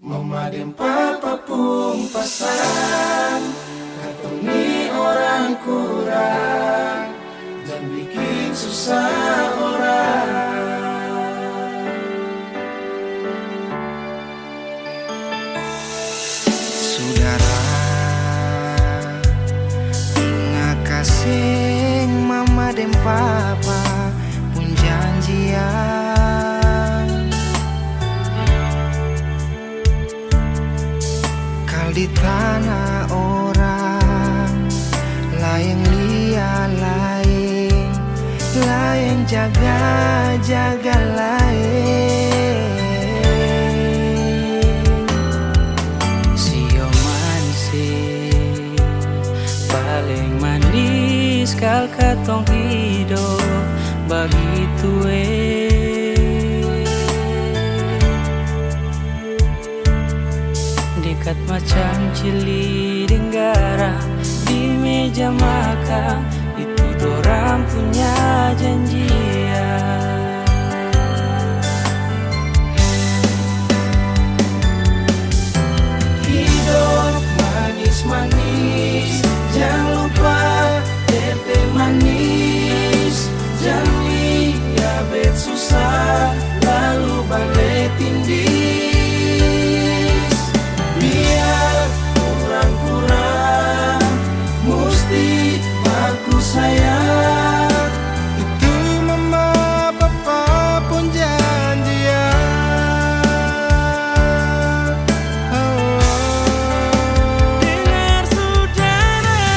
Mama dan papa pun pasang katong orang kurang dan bikin susah orang. Saudara, ingat kasih mama dan papa pun janjian. Di tanah orang lain liat lain, lain jaga lain. Sio manis paling manis kal katong hidup begitu dekat macam cili denggara di meja makan, itu dorang punya janjian. Hidup manis-manis, jangan lupa teteh manis. Jangan lihat bet susah lalu balik tindih. Sayang, itu mama papa pun janjian. Dengar saudara,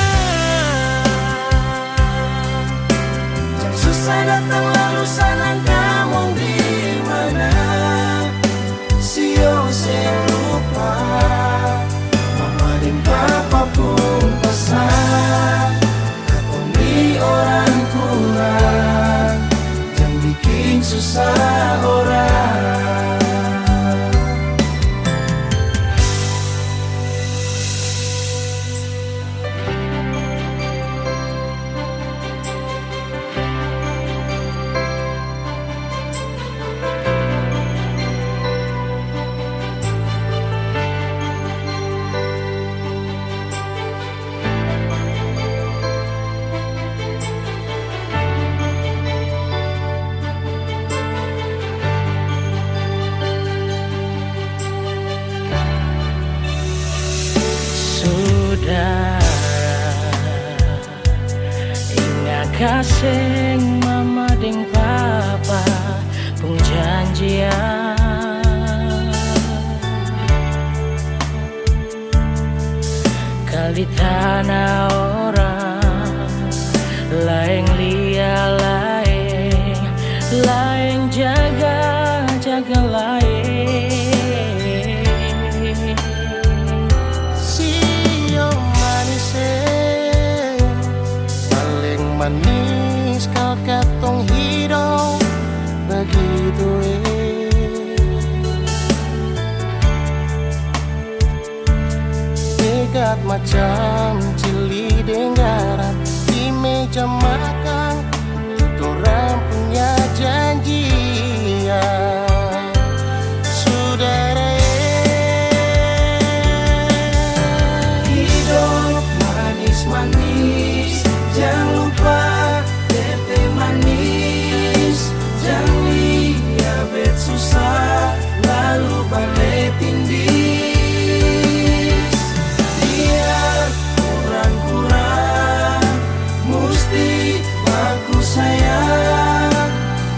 jam susah datang lalu senang kamu di mana? Sio saya lupa, mama dan papa pun pasang orang kurang dan bikin susah orang. ingat kasih mama dan papa pun janjian. Kali tanah orang lain liat lain, lain jaga lain. Manis kau katong hidup begitu dekat macam cili denggara di meja makan, itu orang punya janjian. Saudara, Hidup manis-manis, jangan lupa teteh manis. Jangan lihat bet susah lalu balik tindih. Lihat orang kurang mesti bagus sayang.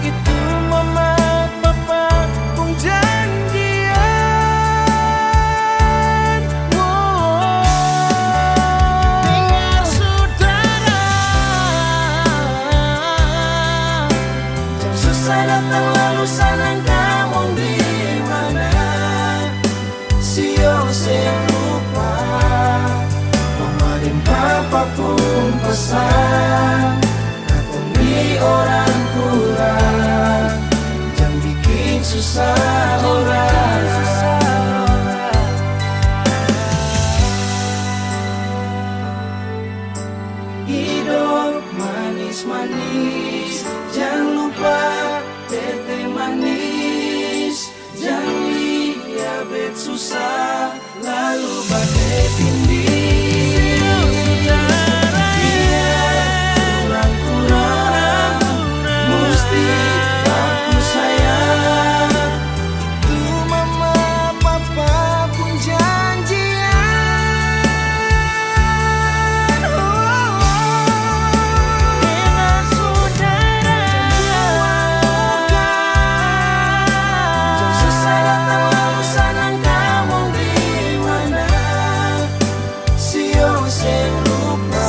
itu mama papa pun janjian. Dengar saudara, Jam susah datang lalu senang kamu di mana? Sio saya lupa, mama dan papa pun pesan katong orang kurang jangan bikin susah orang. Hidup manis-manis, jangan lupa teteh manis. Jangan lihat bet susah lalu badai tindih. Kurang-kurang mesti aku sayang. Tuh mama papa pun janjian dengan saudara. Susah datang lalu sanang kamu di mana? Sio lupa.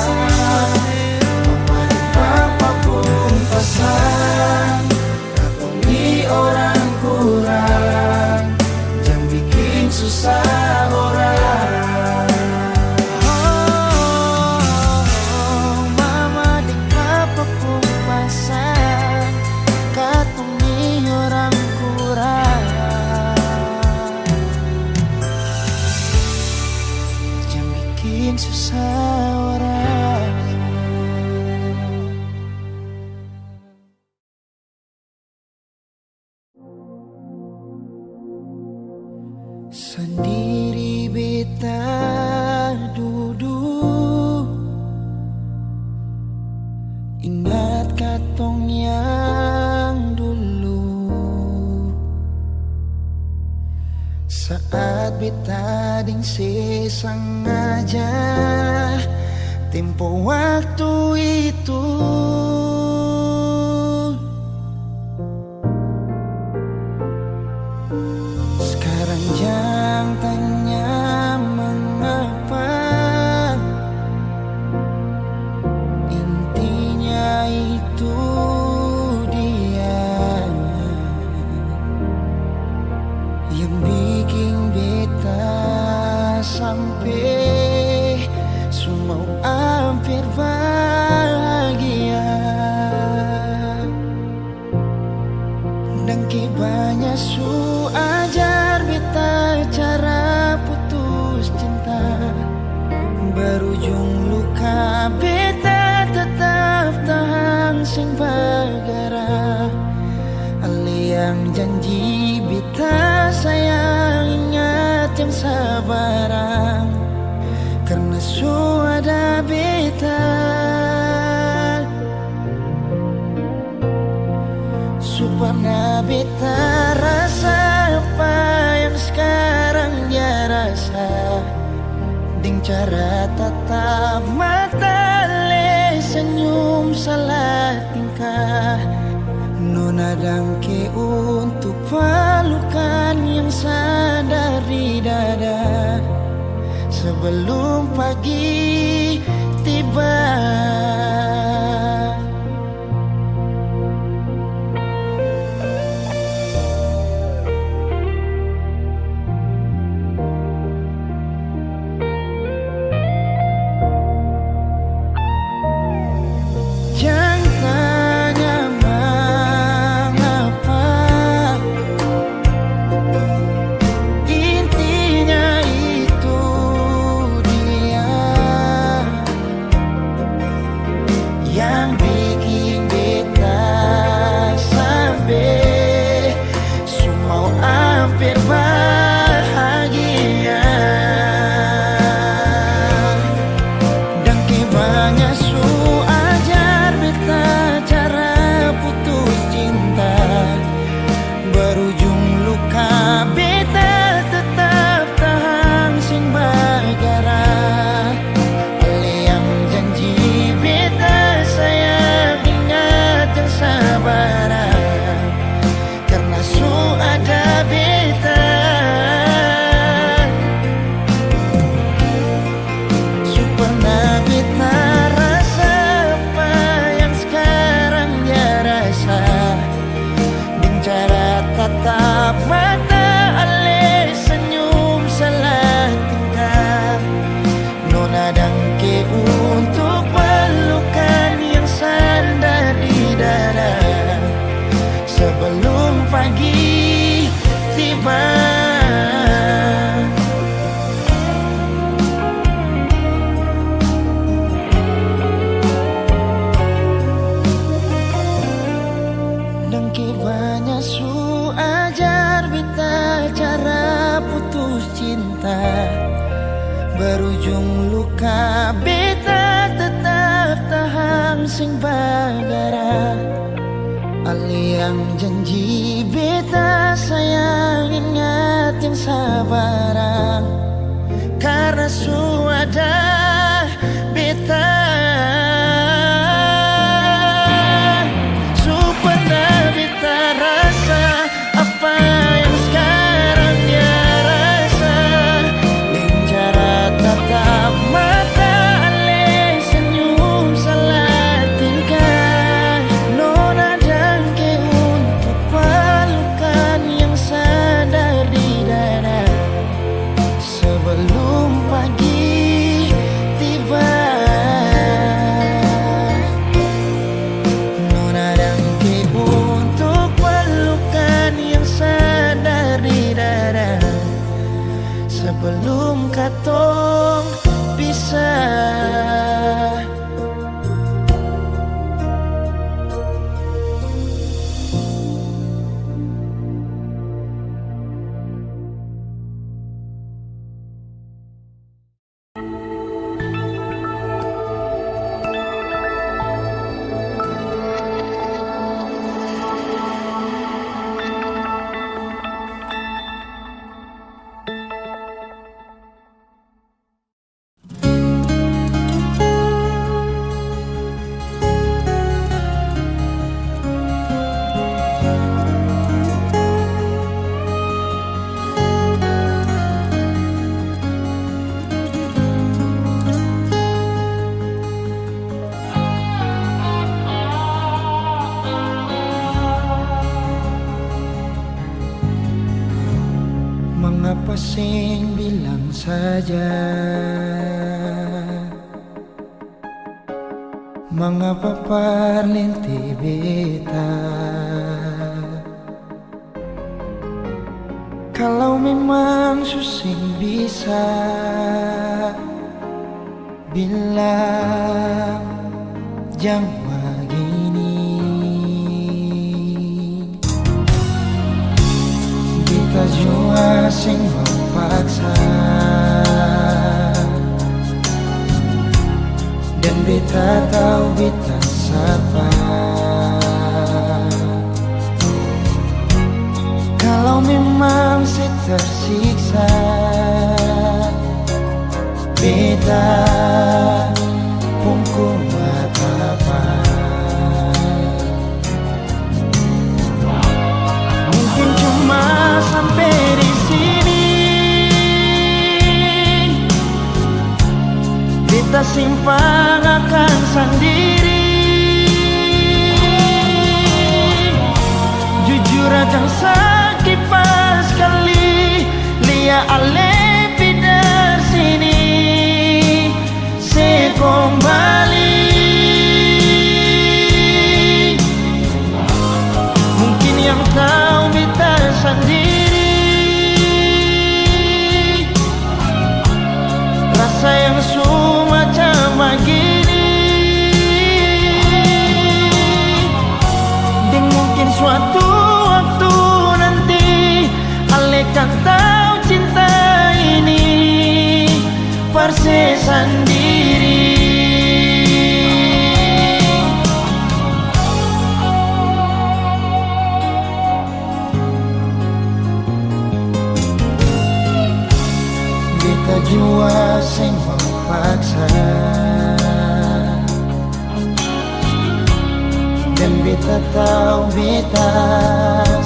Mama dan papa pun pesan, katongi orang kurang, jangan bikin susah orang. Mama dan papa pun pasang, katungi orang kurang, jangan bikin susah orang. Sendiri beta duduk, ingat katong yang dulu. Saat beta ding sengaja tempo waktu itu. Sekarang jangan tanya mengapa, intinya itu dia yang bikin beta sampai semua hampir bahagia. Dan banyak su ajar beta cara putus cinta, berujung luka beta tetap tahan sing bagara. Ali yang janji beta sayang, ingat yang sabarang, karena su ada beta. Supaya beta rasa apa yang sekarang dia rasa, ding cara tatap mata le senyum salah tingkah. Nona dangke untuk pelukan yang sadar di dada sebelum pagi tiba. Banyak su ajar beta cara putus ujung luka beta tetap tahan sing bagara. Aliang janji beta sayang ingat yang sabarang. Karena sudah beta supaya beta rasa apa yang sekarang dia rasa. Dengan tatap mata ale senyum salah tingkah. Nona dangke untuk pelukan yang sadar di dada. Sebelum pagi tiba, Nona dangke untuk pelukan yang sadar di dada. Sebelum katong pisah. Mengapa sing bilang saja? Mengapa parlinti beta? Kalau memang susing bisa bilang jangan begini. Kita jua sing memaksa dan beta tahu beta sabar. Kalau memang saya tersiksa, beta pun kuat apa. Mungkin cuma sampai di sini, beta simpang akan sendiri. Jujur aja sakit pas kali lia ale pindah sini. Se kembali, mungkin yang tahu beta sendiri. Rasa yang semacam begini, dan mungkin suatu waktu nanti ale kan tahu cinta ini perse sendiri. Beta jua sing memaksa dan beta tahu beta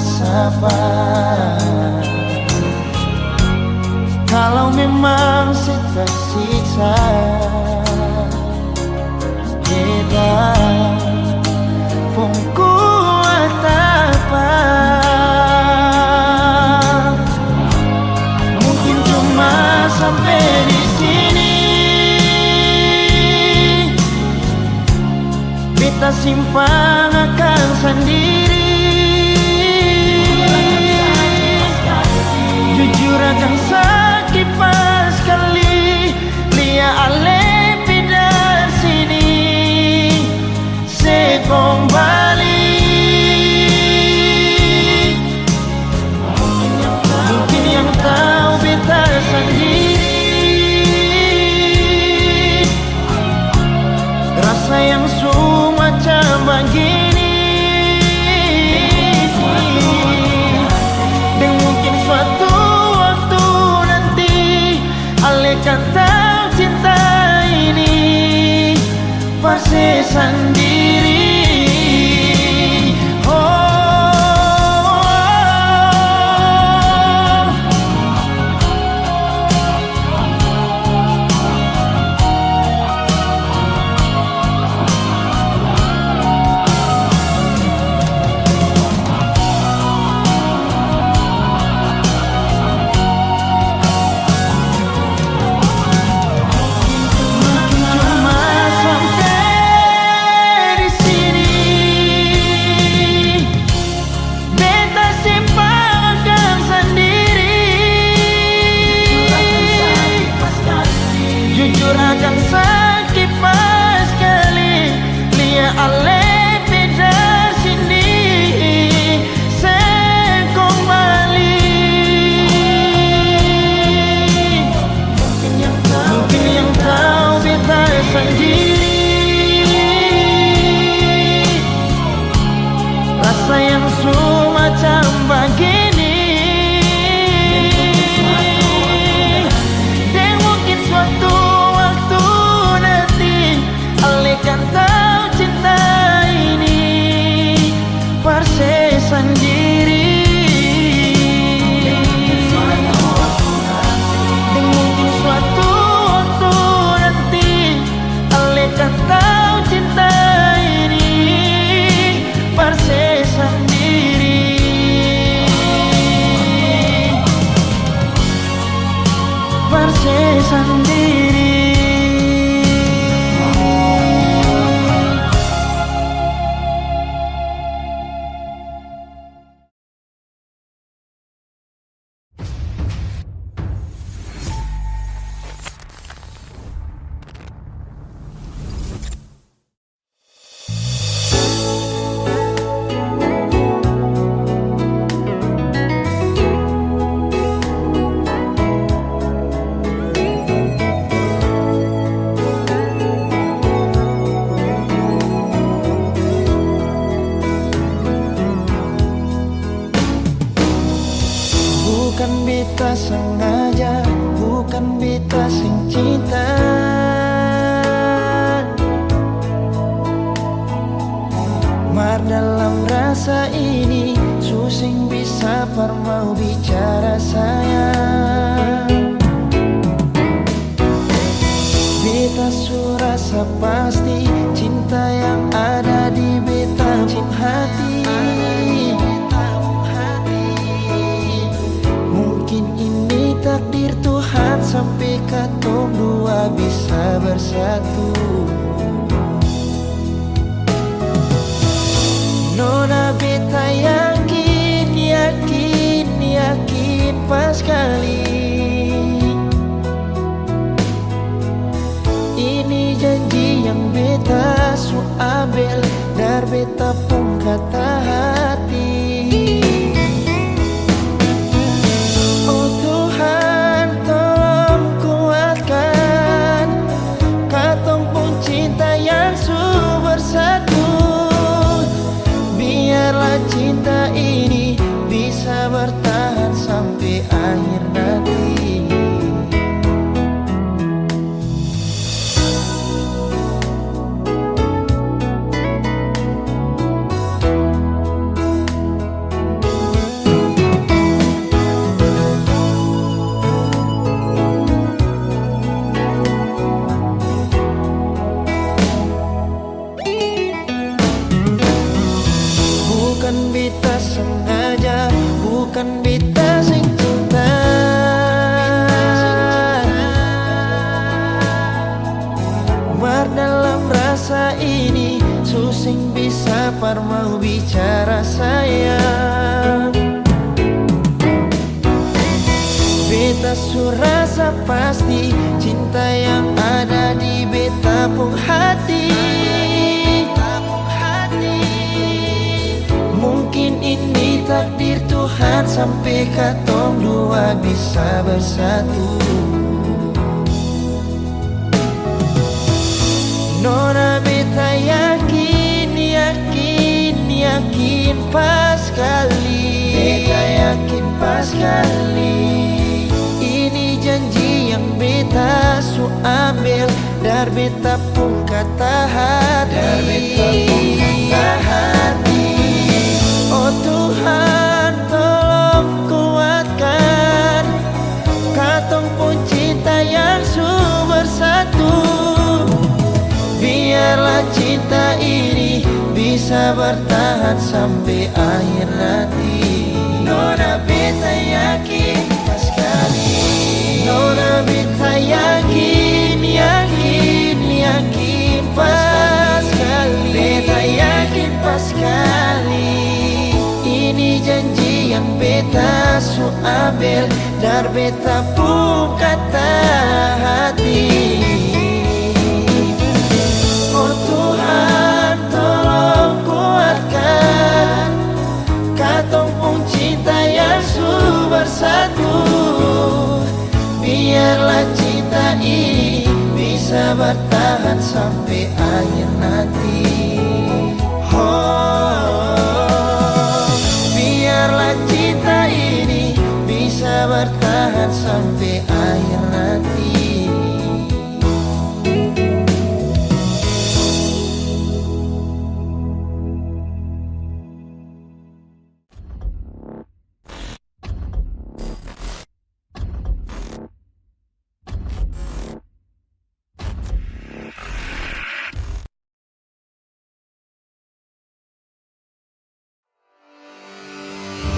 sabar. Kalau memang si tersiksa, beta pun kuat apa. Mungkin cuma sampai di sini, beta simpang akan sendiri. Jujur aja sakit pas kali lia ale pindah sini. Se kembali, mungkin yang tahu beta sendiri. Parse sendiri. Jujur akan sakit pas kali lia ale beda sini saya kembali. Mungkin yang tahu beta sendiri rasa yang semacam begini. Dan mungkin suatu kan tahu cinta ini parse sendiri. Dan mungkin suatu waktu nanti ale kan tahu cinta ini parse sendiri. Parse sendiri. Bukan beta sengaja, bukan beta sing cinta. Mar dalam rasa ini susing bisa par mau bicara sayang. Beta surasa pasti cinta yang ada di beta pun hati. Takdir Tuhan sampai katong dua bisa bersatu. Nona beta yakin, yakin, yakin pas kali ini janji yang beta su ambil dar beta pun kata hati. Cinta ini bisa bertahan sampai akhir nanti. Bukan beta sengaja, bukan beta sing cinta. Mar dalam rasa ini susing bisa par mau bicara sayang. Beta surasa pasti cinta yang ada di beta pun hati. Mungkin ini takdir Tuhan sampai katong dua bisa bersatu. Nona beta yakin, yakin, yakin pas kali. Beta yakin pas kali ini janji yang beta su ambil dar beta pun kata hati. Oh Tuhan, tolong kuatkan katong pun cinta yang bersatu. Biarlah cinta ini bisa bertahan sampai akhir nanti. Nona beta yakin pas kali, Nona beta yakin, yakin pas kali. Beta yakin pas kali. Ini janji yang beta su ambil dar beta pun kata hati. Oh Tuhan, tolong kuatkan katong pun cinta yang bersatu. Biarlah cinta ini bisa bertahan sampai akhir nanti. Oh, biarlah cinta ini bisa bertahan sampai akhir nanti.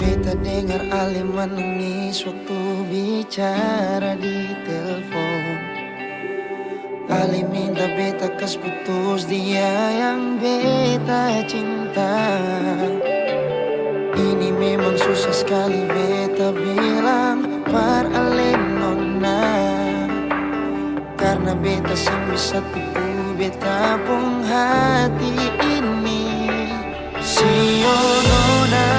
Beta dengar Ale menangis waktu bicara di telepon. Ale minta beta kas putus dia yang beta cinta. Ini memang susah sekali beta bilang par Ale nona, karena beta sing bisa tipu beta pun hati ini. Sio nona,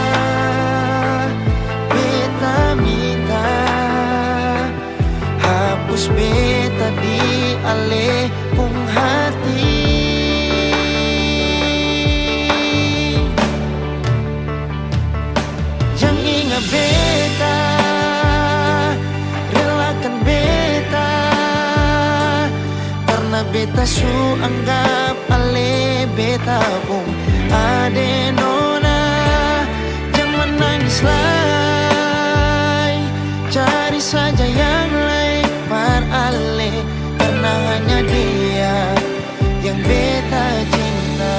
hapus beta di Ale pung hati. Jangan ingat beta, relakan beta, karena beta su anggap Ale beta pung ade nona. Jangan nangis lagi, cari saja yang lain par Ale, karena hanya dia yang beta cinta.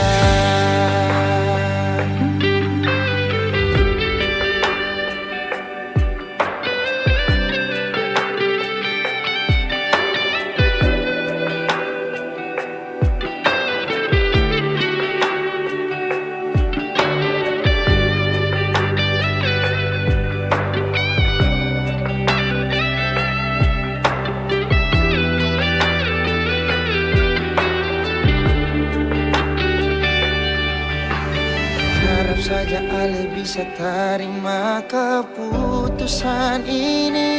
Harap saja Ale bisa terima keputusan ini.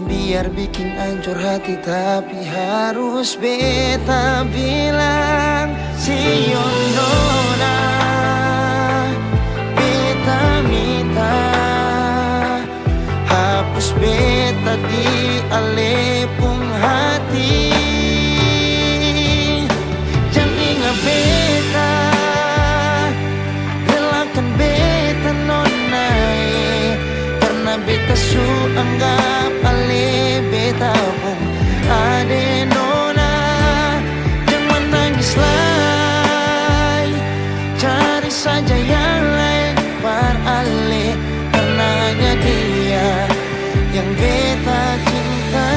Biar bikin hancur hati tapi harus beta bilang. Sio nona, beta minta hapus beta di Ale pung hati. Jangan ingat beta, beta nona, karena beta su anggap Ale beta pun ade nona. Jangan nangis lagi, cari saja yang lain par Ale, karena hanya dia yang beta cinta.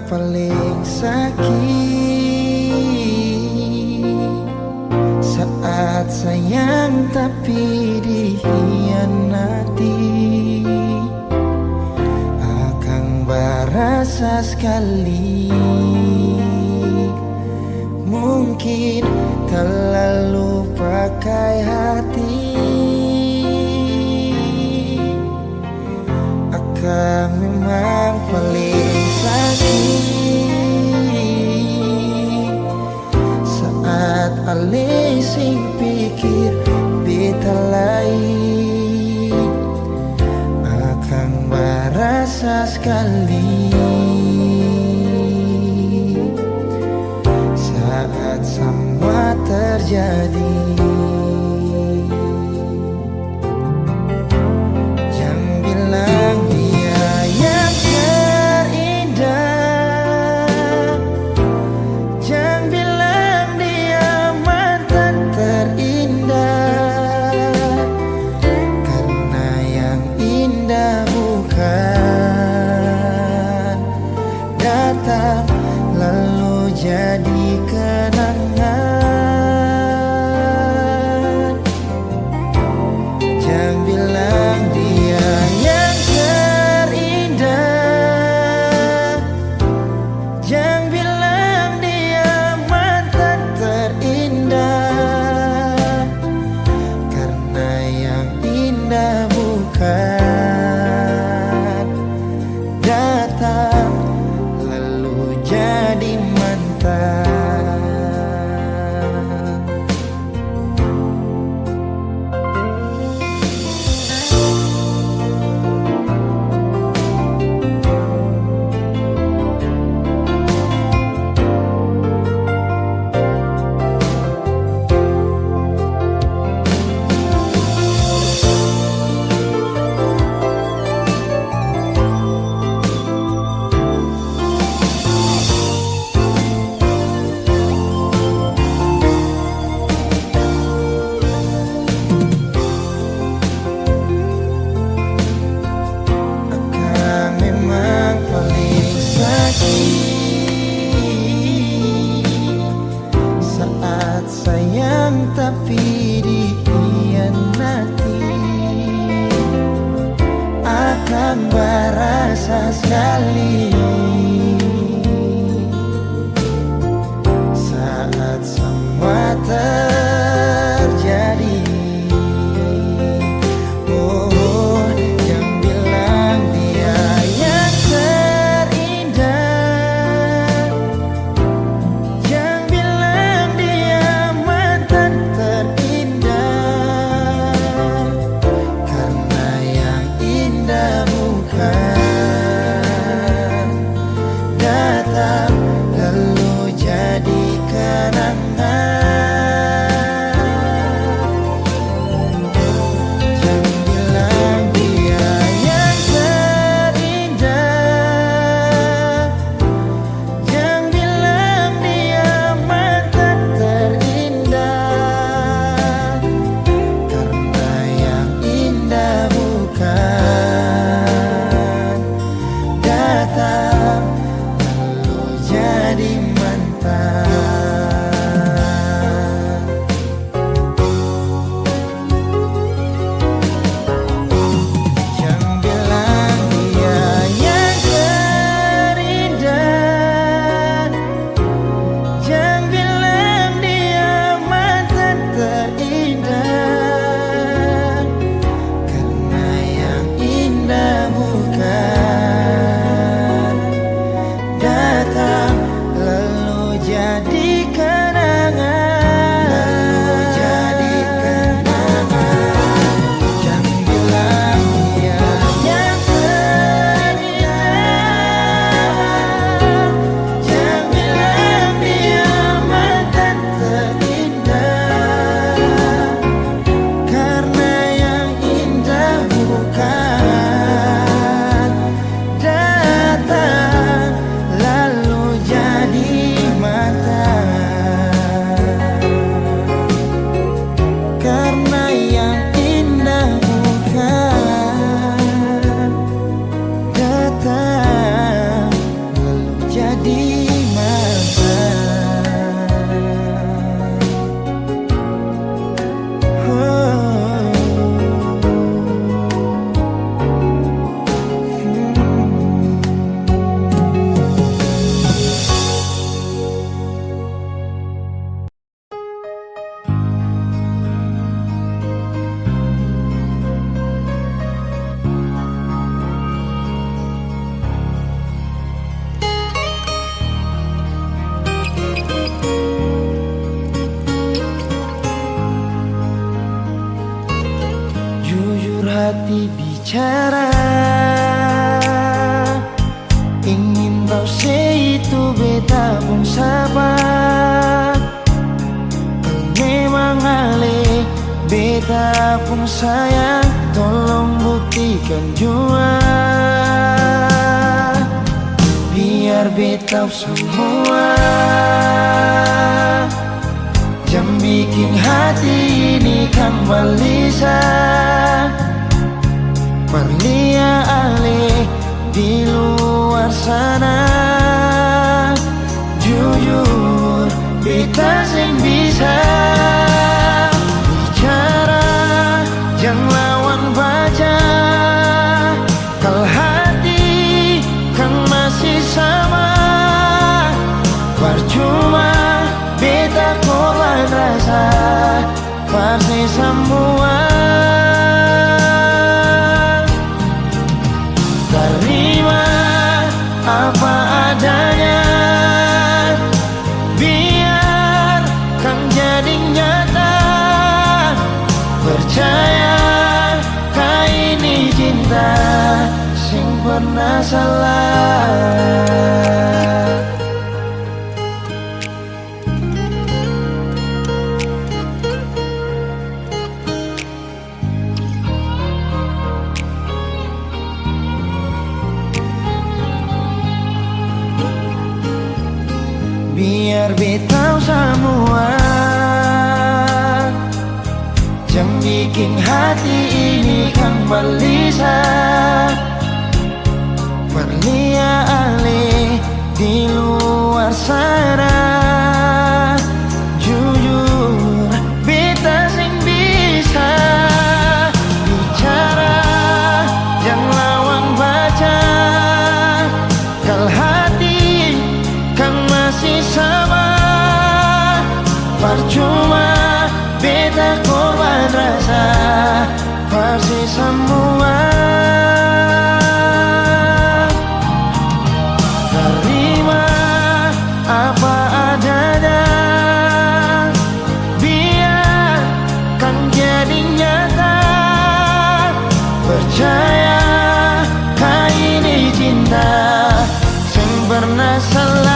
paling sakit saat sayang tapi dikhianati. Akan berasa sekali, mungkin terlalu pakai hati. Akan memang paling sakit saat alih sing pikir beta lain. Akan berasa sekali saat semua terjadi. Jangan bilang dia yang terindah, jangan bilang dia mantan terindah, karena yang indah bukan datang lalu jadi kenangan. Jangan bilang dia yang terindah, jangan bilang dia mantan terindah, karena yang indah bukan datang lalu jadi mantan. Saat sayang tapi dikhianati, akan berasa sekali saat semua terjadi. Oh, jangan bilang dia yang terindah, jangan bilang dia mantan terindah, karena yang indah bukan datang lalu jadi kenangan. hati bicara, ingin tahu itu beta pun sabar. Memang ale beta pun sayang, tolong buktikan jua. Biar beta semua jam bikin hati ini kan balisan. Perlia ale di luar sana, jujur beta sing bisa bicara, jangan lawan baca. Kalau hati kan masih sama, percuma beta korban rasa, pasti semua. Terima apa adanya, biar kan jadi nyata. Percaya kau ini cinta sing pernah salah. Biar beta semua jam bikin hati ini kan balisa. Perlia ale di luar sana, jujur beta sing bisa bicara, jangan lawan baca. Kalau hati kan masih sama, percuma beta korban rasa, pasti semua. Terima apa adanya, biar kan jadi nyata. Percaya kau ini cinta sing pernah salah.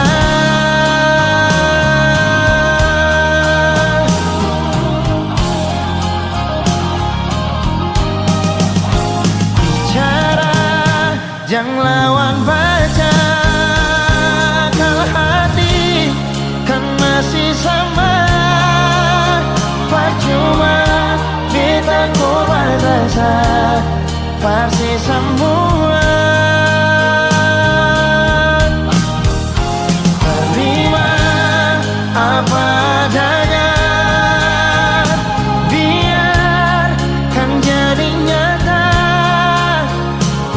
Jangan lawan baca, kalau hati kan masih sama, percuma beta korban rasa, pasti semua. Terima apa adanya, biar kan jadi nyata.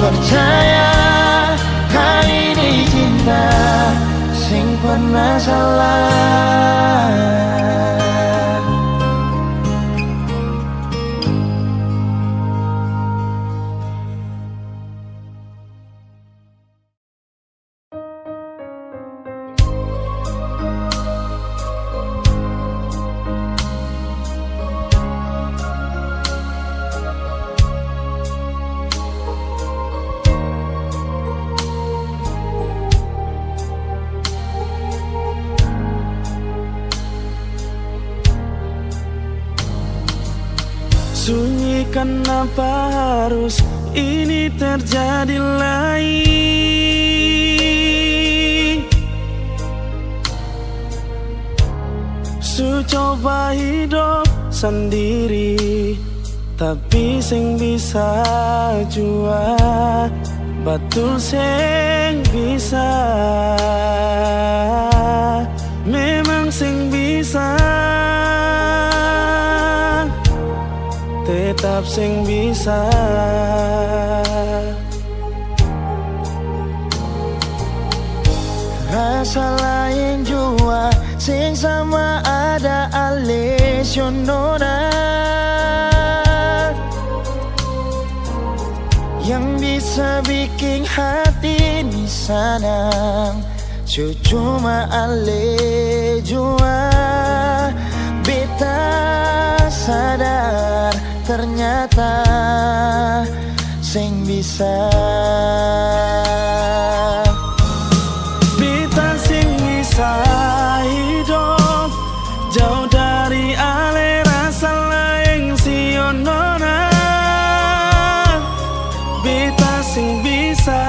Percaya kau ini cinta sing pernah salah. Sunyi, kenapa harus ini terjadi lagi? Su coba hidup sendiri, tapi sing bisa jua, betul sing bisa. Memang sing bisa, tetap sing bisa. Rasa lain jua sing sama ada alesionora, yang bisa bikin hati ini senang. Cuma ale jua beta sadar ternyata sing bisa. Beta sing bisa hidup jauh dari ale rasa lain si onona. Beta sing bisa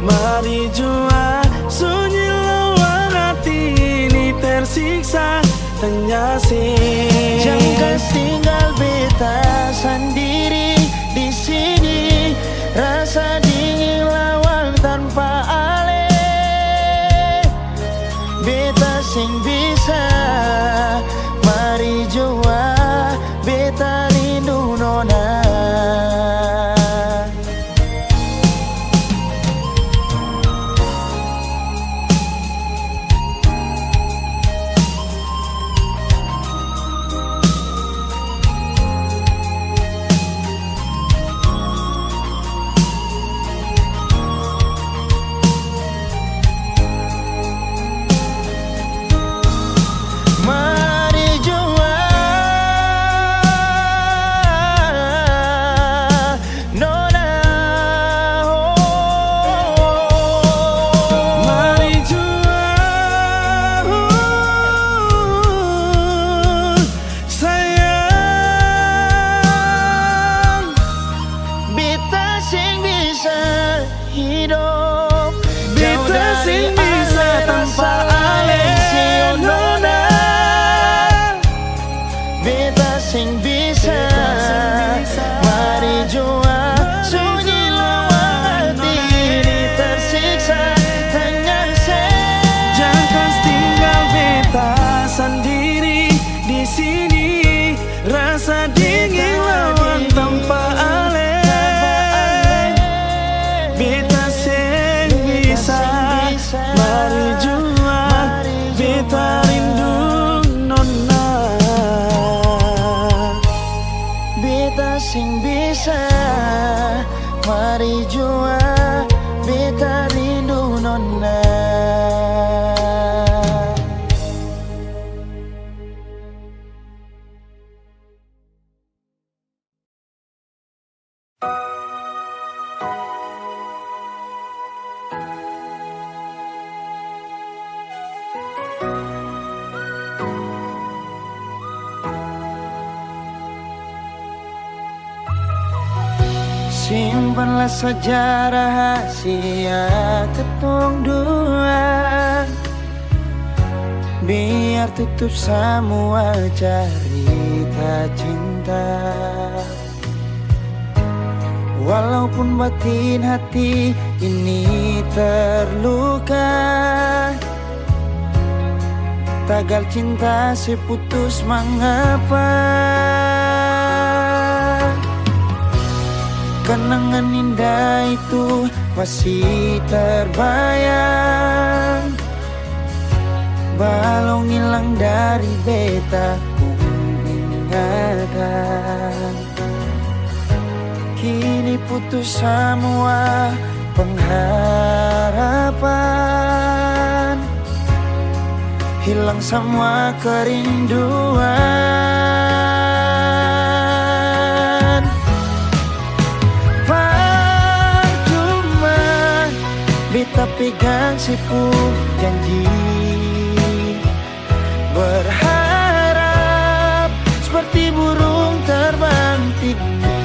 mari jua sunyi lawang hati ini tersiksa tanya sih. Jangan tinggal beta sendiri di sini, rasa dingin lawan tanpa ale. Beta sing bisa mari jua beta rindu nona. Sing bisa mari jua sunyi lawang hati ini tersiksa tanya saya. Jangan tinggal beta sendiri di sini, rasa dingin lawan tanpa ale. Beta sing bisa mari jua beta rindu nona. Beta sing bisa mari jua beta rindu nona. Simpanlah saja rahasia ketong dua, biar tutup semua cerita cinta. Walaupun batin hati ini terluka, tagal cinta seputus mengapa. Kenangan indah itu masih terbayang, balong hilang dari beta pun ingatan. Kini putus semua pengharapan, hilang semua kerinduan. Beta pegang sipu janji, berharap seperti burung terbang tinggi.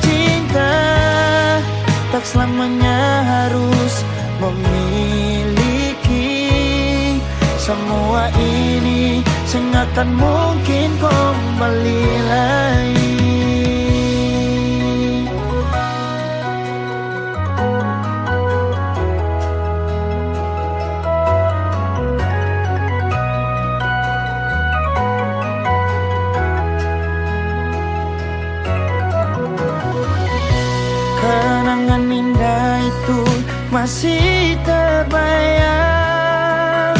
Cinta tak selamanya harus memiliki, semua ini sengakan mungkin kembali lagi. Kenangan indah itu masih terbayang,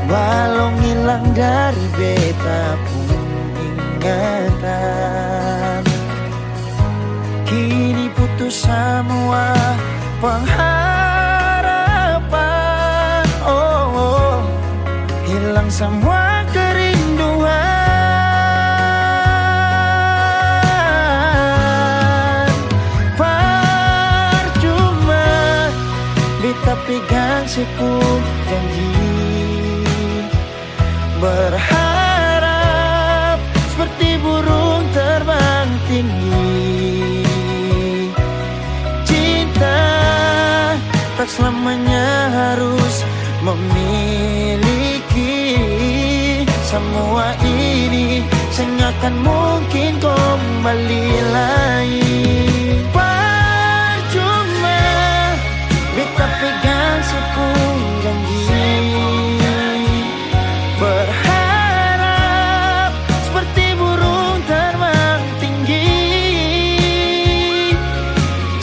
balong hilang dari beta pun ingatan. Kini putus semua pengharapan, hilang semua kerinduan. pegang siku janji, berharap seperti burung terbang tinggi. Cinta tak selamanya harus memiliki. Semua ini sengakan mungkin kembali lagi. Percuma beta pegang sepung janji, berharap seperti burung terbang tinggi.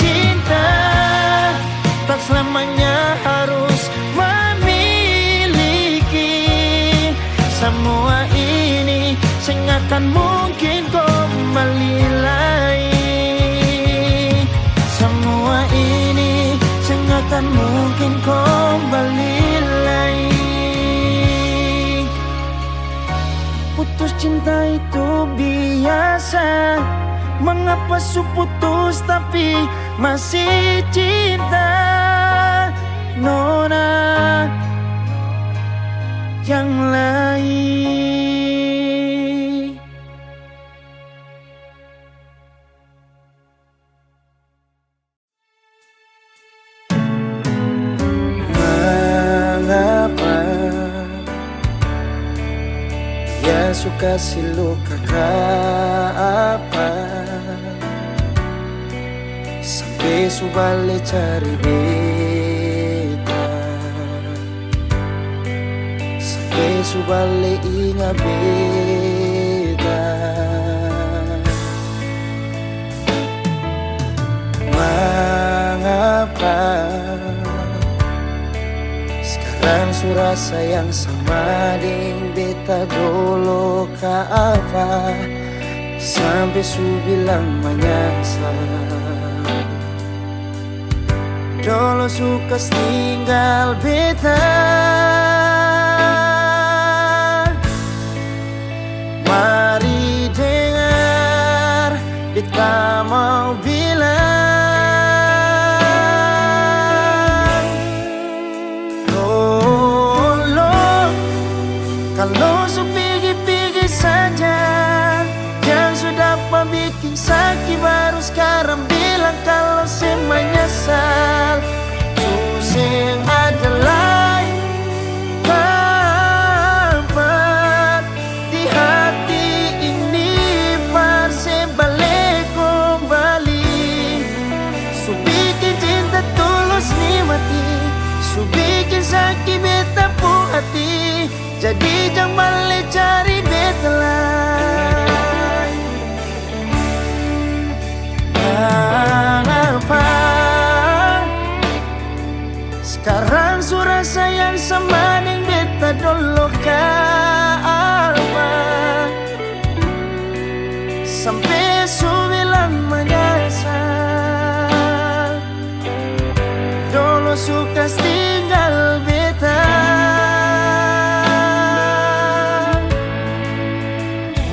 Cinta tak selamanya harus memiliki. Semua ini sengakan mungkin kembali lagi. Semua ini sengakan mungkin kembali lagi. Putus cinta itu biasa, mengapa su putus tapi masih cinta? Nona yang lain. Mengapa ya suka siluka apa, sampai su balik cari beta, sampai su balik ingat beta. Mengapa sekarang su rasa yang sama dengan beta dulu ke apa, sampai su bilang menyesal. Dulu suka tinggal beta, mari dengar beta mau bilang. Tolong kalau su pergi-pergi saja, jangan sudah bikin sakit baru sekarang bilang kalau saya menyesal. Susah adalah tempat di hati ini pasti balik kembali. Su bikin cinta tulus nikmati, su bikin sakit beta pu hati. Jadi jangan balik cari beta lagi. Mengapa sekarang su rasa yang sama dengan beta dulu ke apa, sampai su bilang menyesal. Dulu suka tinggal beta,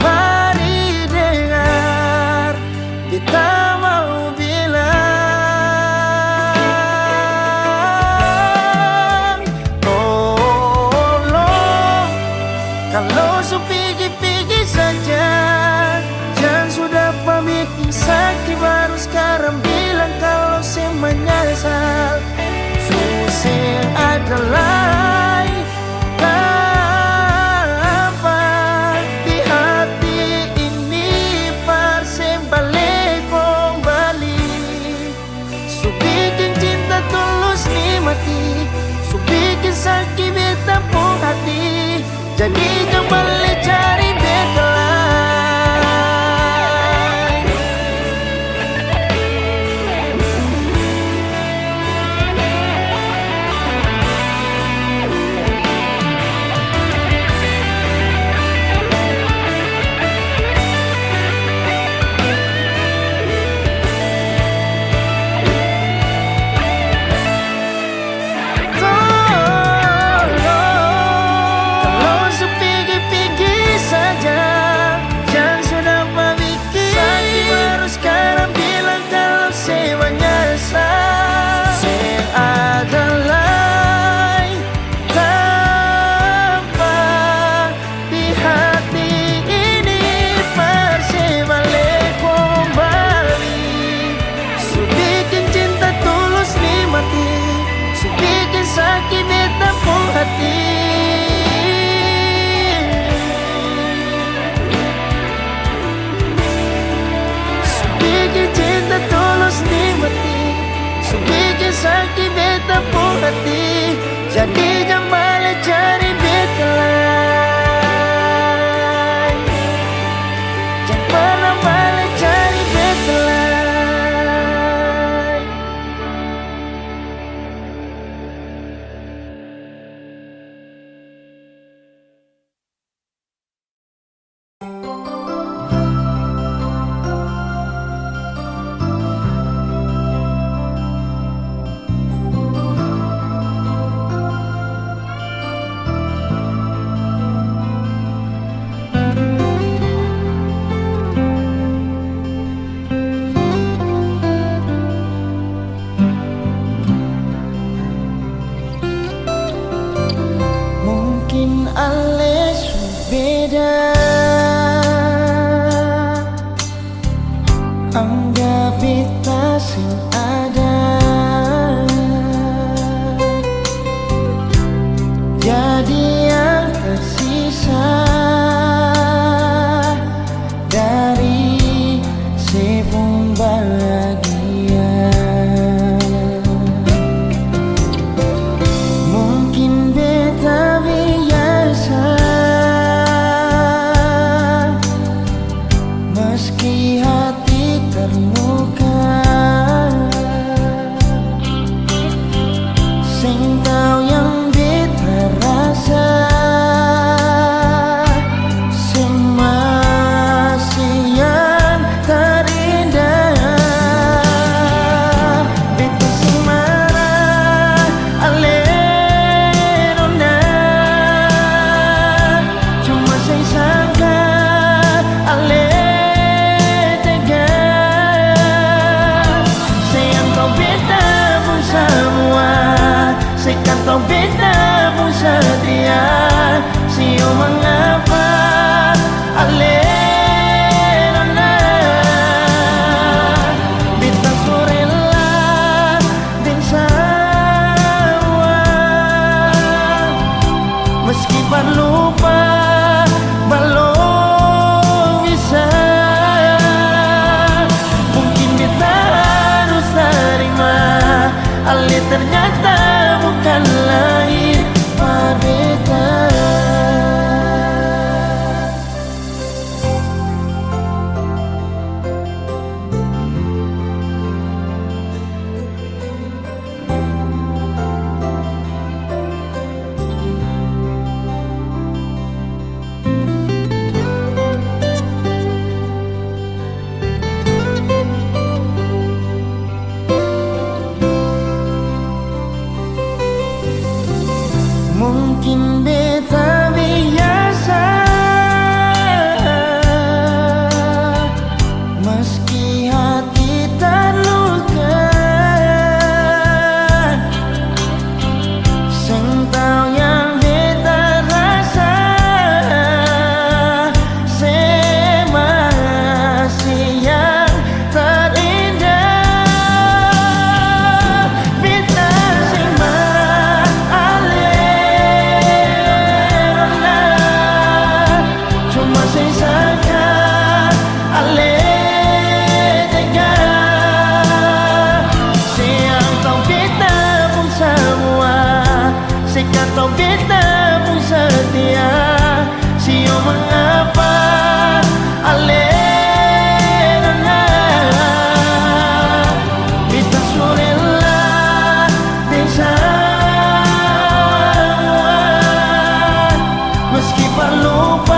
mari dengar beta mau bilang. Tolong kalau su pergi-pergi saja, jangan sudah bikin sakit baru sekarang bilang kalau saya menyesal. Susah adalah apa di hati ini pasti balik kembali. Su bikin cinta tulus nikmati, su bikin sakit beta pu hati. Jadi jangan balik cari beta lagi. Tolong kalau su pergi-pergi berarti jadi jangan balik cari beta lain. Jangan pernah balik cari beta lain. Mungkin ale su beda, anggap beta sing ada, jadi yang tersisa dari sepung bahagia. Mungkin beta biasa, meski hati terluka, sing tahu yang beta rasa, sing masih yang terindah. Beta sing marah alerona, cuma saya sangka ale tega. Sayang kau beta pun semua, sekan kau beta pun setia. Sio mengapa alerona, beta sorella dan sawa, meski lupa belum bisa. Mungkin beta harus terima ale ternyata bukan lahir beta. Mungkin beta biasa, meski hati terluka, sing tahu yang beta rasa, sing masih yang terindah. Beta sing kau beta pun setia. Sio mengapa alerona, beta sorella dan sawa, meski lupa